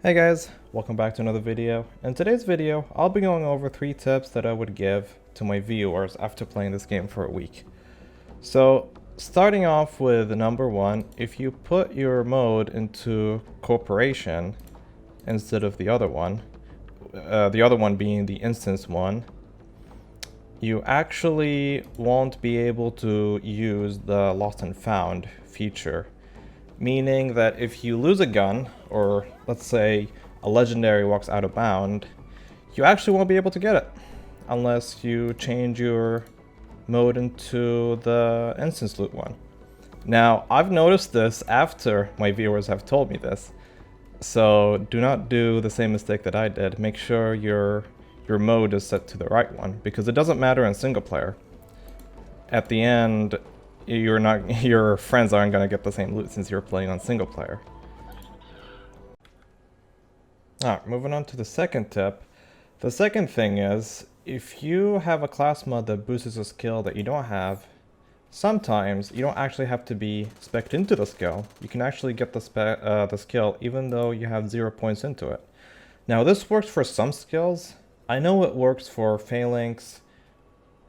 Hey guys, welcome back to another video. In today's video, I'll be going over 3 tips that I would give to my viewers after playing this game for a week. So, starting off with number 1, if you put your mode into corporation instead of the other one being the instance one, you actually won't be able to use the lost and found feature. Meaning that if you lose a gun, or let's say a legendary walks out of bound, you actually won't be able to get it unless you change your mode into the instance loot one. Now, I've noticed this after my viewers have told me this, so do not do the same mistake that I did. Make sure your mode is set to the right one, because it doesn't matter in single player. At the end, your friends aren't going to get the same loot since you're playing on single player. Alright, moving on to the second tip. The second thing is, if you have a class mod that boosts a skill that you don't have, sometimes you don't actually have to be spec'd into the skill. You can actually get the skill even though you have 0 points into it. Now this works for some skills. I know it works for Phalanx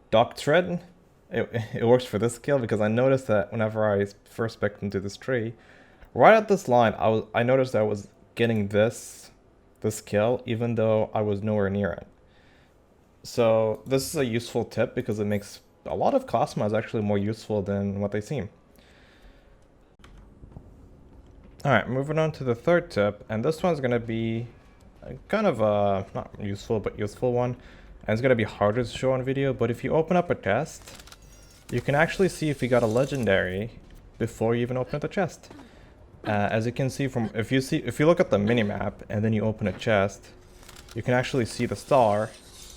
Doctrine. It works for this skill because I noticed that whenever I first spec'd into this tree, right at this line, I noticed that I was getting this kill even though I was nowhere near it. So this is a useful tip because it makes a lot of class mods actually more useful than what they seem. Alright, moving on to the third tip, and this one's going to be kind of a, not useful, but useful one. And it's going to be harder to show on video, but if you open up a chest, you can actually see if you got a legendary before you even open up the chest. As you can see from, if you look at the minimap and then you open a chest, you can actually see the star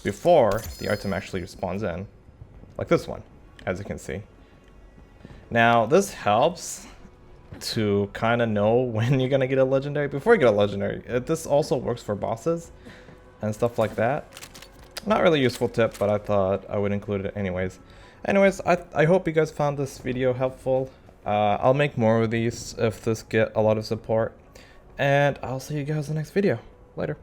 before the item actually spawns in, like this one, as you can see. Now this helps to kind of know when you're gonna get a legendary before you get a legendary. This also works for bosses and stuff like that. Not really useful tip, but I thought I would include it anyways. Anyways, I hope you guys found this video helpful. I'll make more of these if this get a lot of support. And I'll see you guys in the next video. Later.